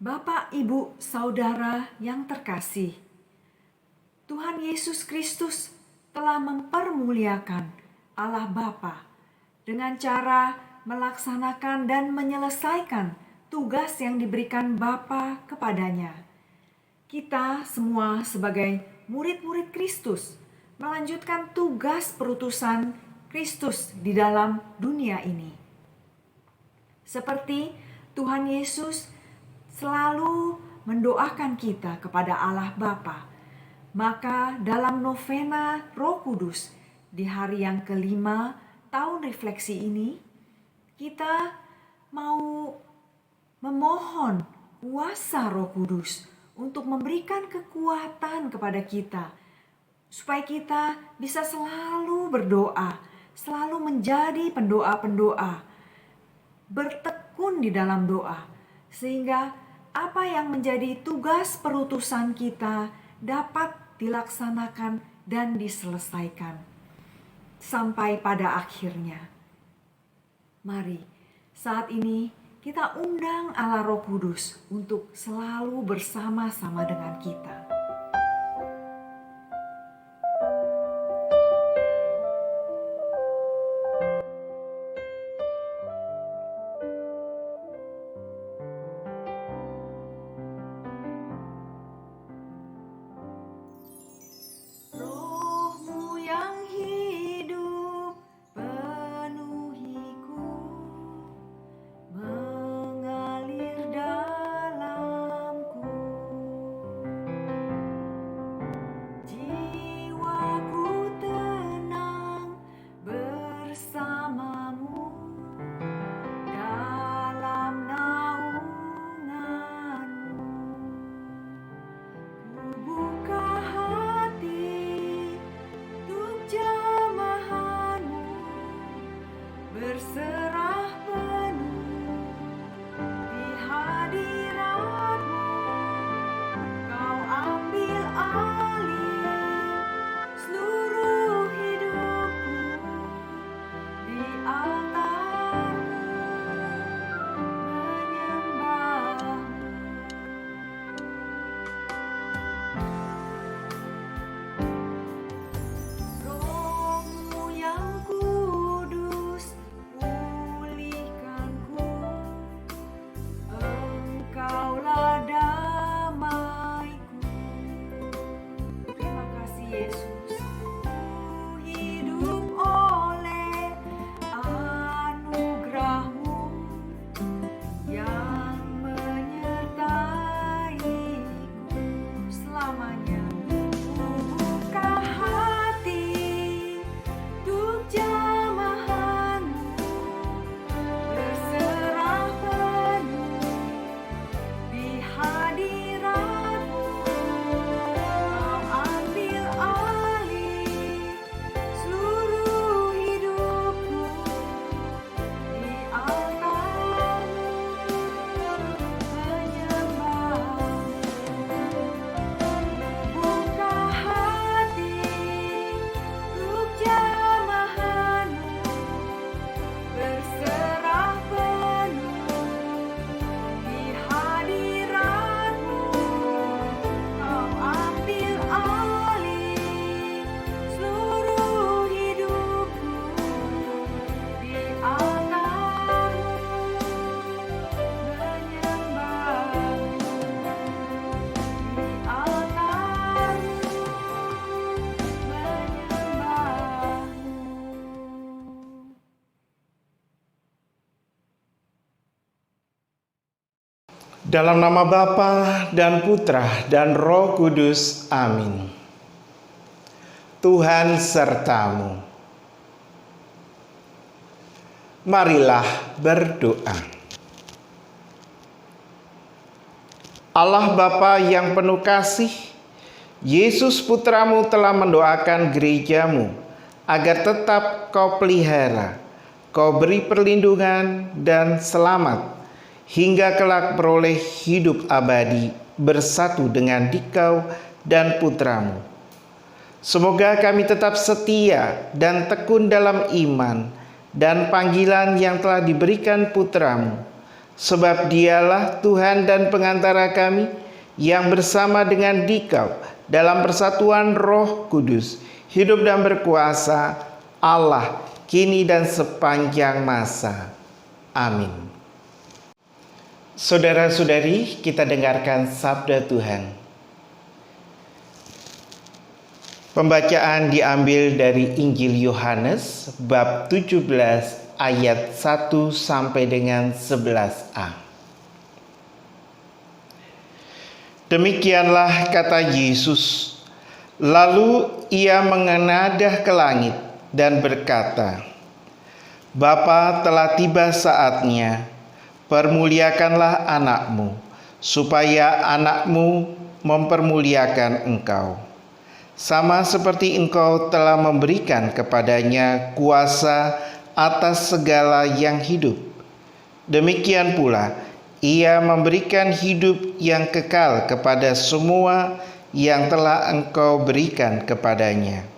Bapak, Ibu, Saudara yang terkasih, Tuhan Yesus Kristus telah mempermuliakan Allah Bapa dengan cara melaksanakan dan menyelesaikan tugas yang diberikan Bapa kepadanya. Kita semua sebagai murid-murid Kristus melanjutkan tugas perutusan Kristus di dalam dunia ini. Seperti Tuhan Yesus selalu mendoakan kita kepada Allah Bapa, maka dalam novena Roh Kudus di hari yang kelima tahun refleksi ini, kita mau memohon kuasa Roh Kudus untuk memberikan kekuatan kepada kita, supaya kita bisa selalu berdoa, selalu menjadi pendoa-pendoa, bertekun di dalam doa, sehingga apa yang menjadi tugas perutusan kita dapat dilaksanakan dan diselesaikan sampai pada akhirnya. Mari saat ini kita undang Allah Roh Kudus untuk selalu bersama-sama dengan kita. Roh-Mu yang hidup penuhiku, mengalir dalamku. Jiwaku tenang bersamamu dalam naunganmu. Buka hati untuk jamahanmu, berserah penuh di hadiratmu. Kau ambil alih seluruh hidupku di altarmu, menyembahmu. Roh-Mu yang kudus, pulihkanku. Engkaulah damaiku. Terima kasih Yesus. Ku hidup oleh anugerah-Mu yang menyertaiku selamanya. Buka hati untuk jamahanmu, berserah penuh di hadiratmu. Kau ambil alih seluruh hidupku di altarmu, menyembahmu. Buka hati untuk jamahanmu, berserah penuh di hadiratmu. Kau ambil alih seluruh hidupku di altarmu, menyembahmu. Di altarmu, menyembahmu. Dalam nama Bapa dan Putra dan Roh Kudus. Amin. Tuhan sertamu. Marilah berdoa. Allah Bapa yang penuh kasih, Yesus Putramu telah mendoakan gerejamu agar tetap Kau pelihara, Kau beri perlindungan dan selamat, hingga kelak beroleh hidup abadi bersatu dengan Dikau dan Putramu. Semoga kami tetap setia dan tekun dalam iman dan panggilan yang telah diberikan Putramu, Sebab dialah Tuhan dan pengantara kami, yang bersama dengan Dikau dalam persatuan Roh Kudus, hidup dan berkuasa Allah kini dan sepanjang masa. Amin. Saudara-saudari, kita dengarkan sabda Tuhan. Pembacaan diambil dari Injil Yohanes bab 17 ayat 1 sampai dengan 11a. Demikianlah kata Yesus. Lalu ia mengenadah ke langit dan berkata, Bapa, telah tiba saatnya, permuliakanlah anakmu, supaya anakmu mempermuliakan engkau. Sama seperti engkau telah memberikan kepadanya kuasa atas segala yang hidup. Demikian pula, ia memberikan hidup yang kekal kepada semua yang telah engkau berikan kepadanya.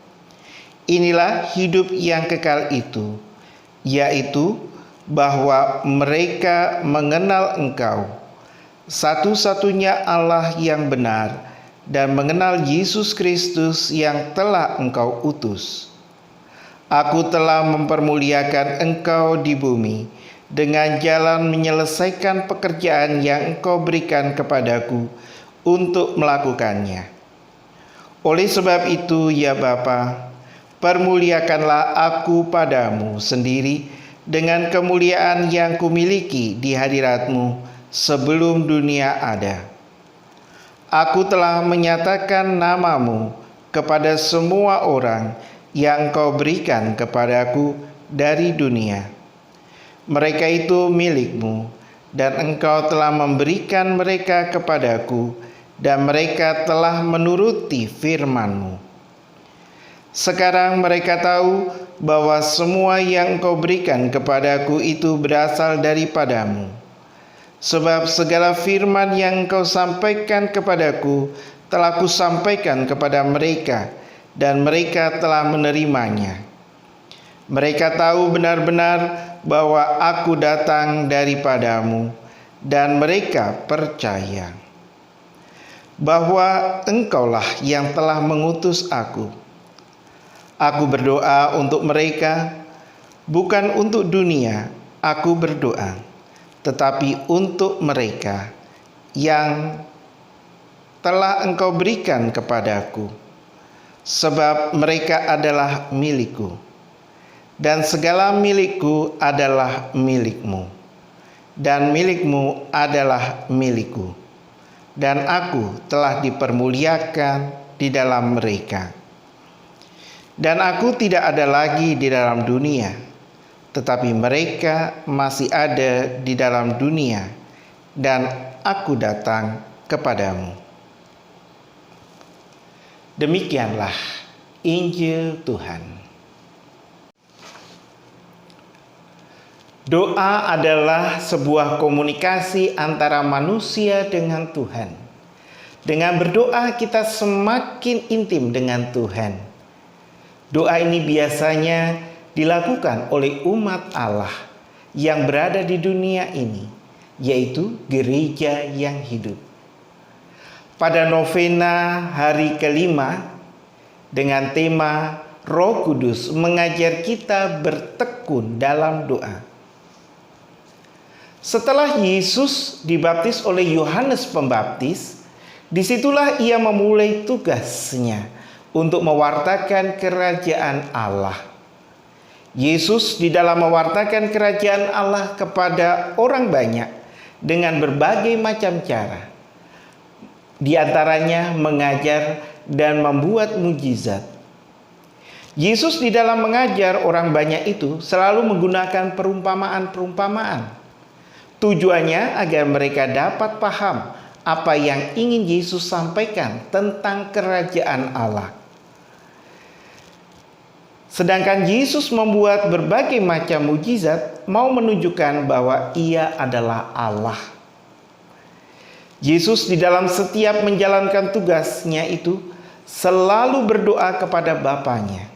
Inilah hidup yang kekal itu, yaitu bahwa mereka mengenal engkau, satu-satunya Allah yang benar, dan mengenal Yesus Kristus yang telah engkau utus. Aku telah mempermuliakan engkau di bumi dengan jalan menyelesaikan pekerjaan yang engkau berikan kepadaku untuk melakukannya. Oleh sebab itu, ya Bapa, permuliakanlah aku padamu sendiri dengan kemuliaan yang kumiliki di hadiratmu sebelum dunia ada. Aku telah menyatakan namamu kepada semua orang yang kau berikan kepadaku dari dunia. Mereka itu milikmu, dan engkau telah memberikan mereka kepadaku, dan mereka telah menuruti firman-Mu. Sekarang mereka tahu bahwa semua yang engkau berikan kepadaku itu berasal daripadamu. Sebab segala firman yang engkau sampaikan kepadaku telah kusampaikan kepada mereka, dan mereka telah menerimanya. Mereka tahu benar-benar bahwa aku datang daripadamu, dan mereka percaya bahwa engkaulah yang telah mengutus aku. Aku berdoa untuk mereka, bukan untuk dunia aku berdoa, tetapi untuk mereka yang telah engkau berikan kepadaku, sebab mereka adalah milikku, dan segala milikku adalah milikmu, dan milikmu adalah milikku, dan aku telah dipermuliakan di dalam mereka. Dan aku tidak ada lagi di dalam dunia, tetapi mereka masih ada di dalam dunia, dan aku datang kepadamu. Demikianlah Injil Tuhan. Doa adalah sebuah komunikasi antara manusia dengan Tuhan. Dengan berdoa kita semakin intim dengan Tuhan. Doa ini biasanya dilakukan oleh umat Allah yang berada di dunia ini, yaitu gereja yang hidup. Pada novena hari kelima, dengan tema Roh Kudus mengajar kita bertekun dalam doa. Setelah Yesus dibaptis oleh Yohanes Pembaptis, disitulah ia memulai tugasnya untuk mewartakan kerajaan Allah. Yesus di dalam mewartakan kerajaan Allah kepada orang banyak dengan berbagai macam cara. Di antaranya mengajar dan membuat mujizat. Yesus di dalam mengajar orang banyak itu selalu menggunakan perumpamaan-perumpamaan. Tujuannya agar mereka dapat paham apa yang ingin Yesus sampaikan tentang kerajaan Allah. Sedangkan Yesus membuat berbagai macam mujizat mau menunjukkan bahwa ia adalah Allah. Yesus di dalam setiap menjalankan tugasnya itu selalu berdoa kepada Bapanya.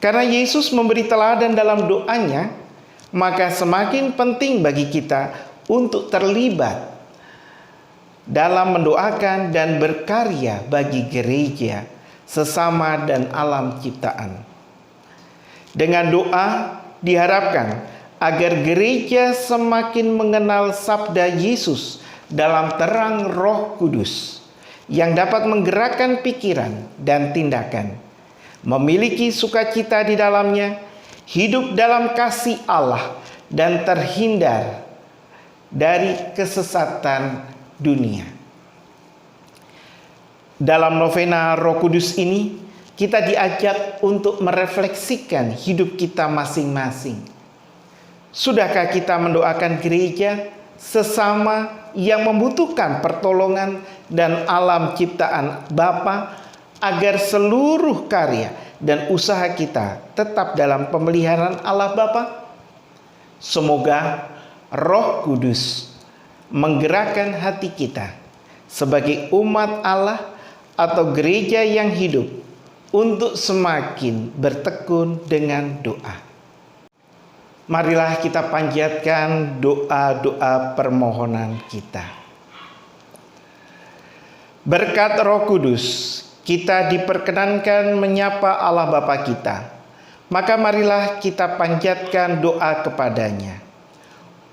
Karena Yesus memberi teladan dalam doanya, maka semakin penting bagi kita untuk terlibat dalam mendoakan dan berkarya bagi gereja, sesama dan alam ciptaan. Dengan doa diharapkan agar gereja semakin mengenal sabda Yesus dalam terang Roh Kudus yang dapat menggerakkan pikiran dan tindakan, memiliki sukacita di dalamnya, hidup dalam kasih Allah, dan terhindar dari kesesatan dunia. Dalam novena Roh Kudus ini, kita diajak untuk merefleksikan hidup kita masing-masing. Sudahkah kita mendoakan gereja, sesama yang membutuhkan pertolongan dan alam ciptaan Bapa, agar seluruh karya dan usaha kita tetap dalam pemeliharaan Allah Bapa? Semoga Roh Kudus menggerakkan hati kita sebagai umat Allah atau gereja yang hidup untuk semakin bertekun dengan doa. Marilah kita panjatkan doa-doa permohonan kita. Berkat Roh Kudus, kita diperkenankan menyapa Allah Bapa kita. Maka marilah kita panjatkan doa kepadanya.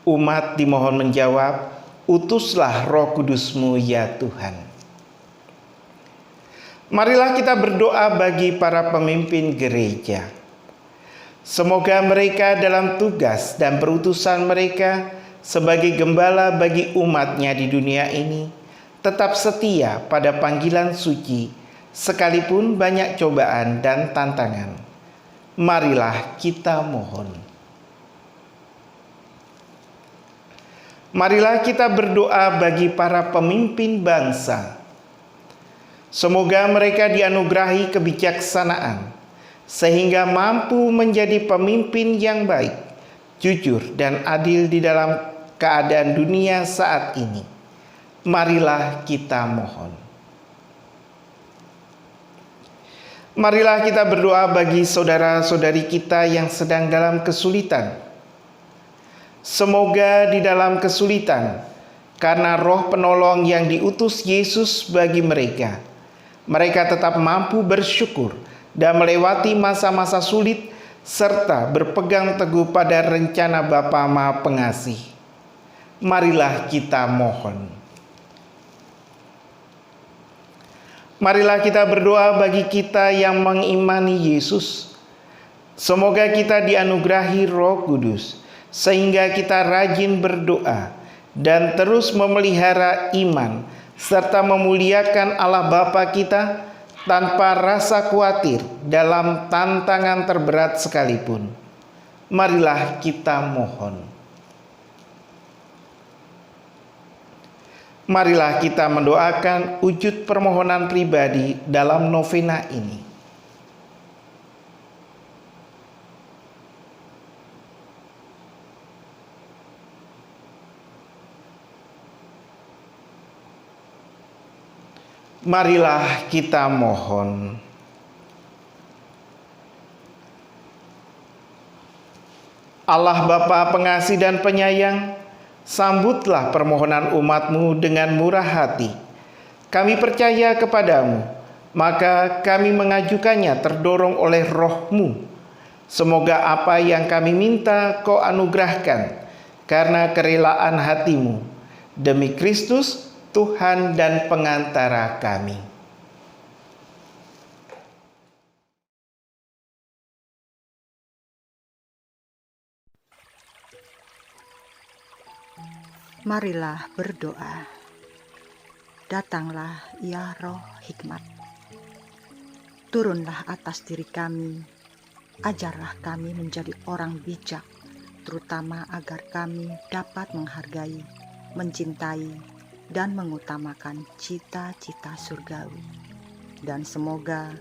Umat dimohon menjawab, utuslah Roh Kudus-Mu ya Tuhan. Marilah kita berdoa bagi para pemimpin gereja. Semoga mereka dalam tugas dan perutusan mereka sebagai gembala bagi umatnya di dunia ini tetap setia pada panggilan suci, sekalipun banyak cobaan dan tantangan. Marilah kita mohon. Marilah kita berdoa bagi para pemimpin bangsa. Semoga mereka dianugerahi kebijaksanaan, sehingga mampu menjadi pemimpin yang baik, jujur, dan adil di dalam keadaan dunia saat ini. Marilah kita mohon. Marilah kita berdoa bagi saudara-saudari kita yang sedang dalam kesulitan. Semoga di dalam kesulitan, karena Roh Penolong yang diutus Yesus bagi mereka, mereka tetap mampu bersyukur dan melewati masa-masa sulit serta berpegang teguh pada rencana Bapa Maha Pengasih. Marilah kita mohon. Marilah kita berdoa bagi kita yang mengimani Yesus. Semoga kita dianugerahi Roh Kudus, sehingga kita rajin berdoa dan terus memelihara iman, serta memuliakan Allah Bapa kita tanpa rasa khawatir dalam tantangan terberat sekalipun. Marilah kita mohon. Marilah kita mendoakan wujud permohonan pribadi dalam novena ini. Marilah kita mohon. Allah Bapa pengasih dan penyayang, sambutlah permohonan umat-Mu dengan murah hati. Kami percaya kepadamu, maka kami mengajukannya terdorong oleh Roh-Mu. Semoga apa yang kami minta Kau anugerahkan karena kerelaan hati-Mu. Demi Kristus, Tuhan dan pengantara kami. Marilah berdoa. Datanglah ya Roh Hikmat. Turunlah atas diri kami. Ajarlah kami menjadi orang bijak, terutama agar kami dapat menghargai, mencintai, dan mengutamakan cita-cita surgawi. Dan semoga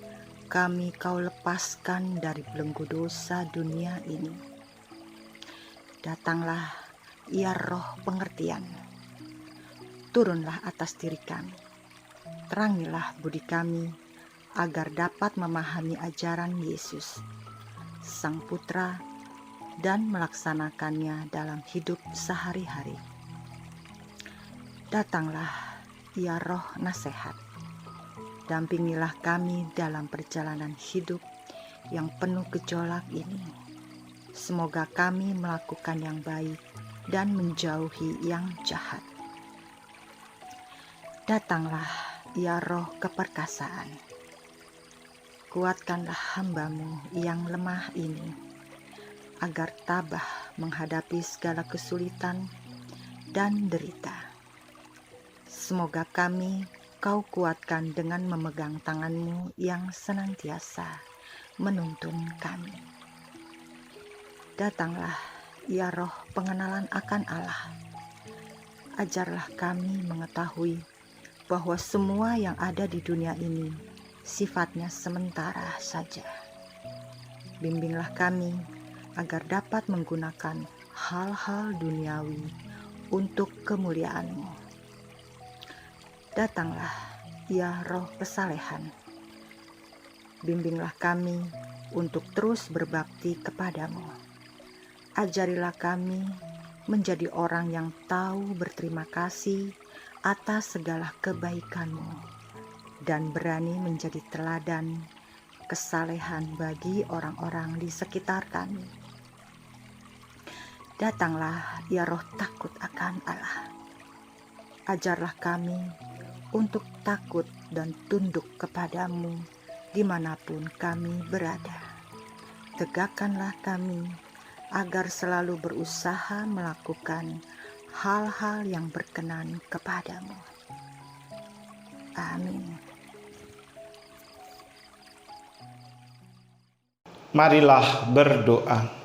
kami Kau lepaskan dari belenggu dosa dunia ini. Datanglah ya Roh pengertian. Turunlah atas diri kami. Terangilah budi kami agar dapat memahami ajaran Yesus, Sang Putra dan melaksanakannya dalam hidup sehari-hari. Datanglah, ya Roh Nasihat, dampingilah kami dalam perjalanan hidup yang penuh gejolak ini. Semoga kami melakukan yang baik dan menjauhi yang jahat. Datanglah, ya Roh Keperkasaan, kuatkanlah hamba-Mu yang lemah ini, agar tabah menghadapi segala kesulitan dan derita. Semoga kami Kau kuatkan dengan memegang tangan-Mu yang senantiasa menuntun kami. Datanglah, ya Roh pengenalan akan Allah. Ajarlah kami mengetahui bahwa semua yang ada di dunia ini sifatnya sementara saja. Bimbinglah kami agar dapat menggunakan hal-hal duniawi untuk kemuliaan-Mu. Datanglah, ya Roh Kesalehan, bimbinglah kami untuk terus berbakti kepadamu. Ajarilah kami menjadi orang yang tahu berterima kasih atas segala kebaikan-Mu dan berani menjadi teladan kesalehan bagi orang-orang di sekitar kami. Datanglah, ya Roh takut akan Allah. Ajarlah kami untuk takut dan tunduk kepadamu dimanapun kami berada. Tegakkanlah kami agar selalu berusaha melakukan hal-hal yang berkenan kepadamu. Amin. Marilah berdoa.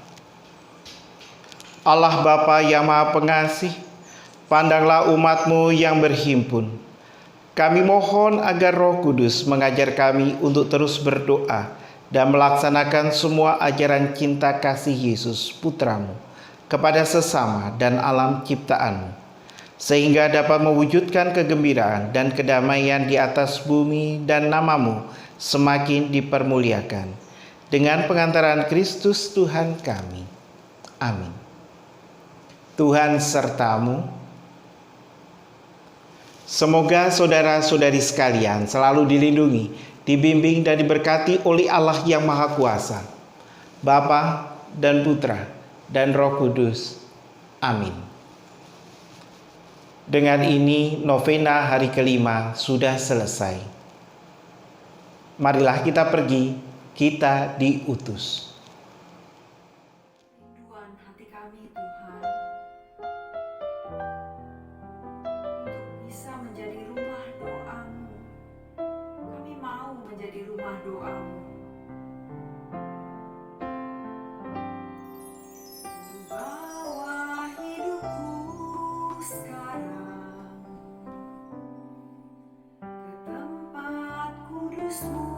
Allah Bapa yang Maha Pengasih, pandanglah umat-Mu yang berhimpun. Kami mohon agar Roh Kudus mengajar kami untuk terus berdoa dan melaksanakan semua ajaran cinta kasih Yesus Putra-Mu kepada sesama dan alam ciptaan-Mu, sehingga dapat mewujudkan kegembiraan dan kedamaian di atas bumi dan nama-Mu semakin dipermuliakan. Dengan pengantaran Kristus Tuhan kami. Amin. Tuhan sertamu. Semoga saudara-saudari sekalian selalu dilindungi, dibimbing dan diberkati oleh Allah yang Maha Kuasa, Bapa dan Putra dan Roh Kudus. Amin. Dengan ini novena hari kelima sudah selesai. Marilah kita pergi, kita diutus. Rinduan hati kami Tuhan, untuk bisa menjadi rumah doa-Mu. Kami mau menjadi rumah doa-Mu. Bawa hidupku sekarang ke tempat kudus-Mu.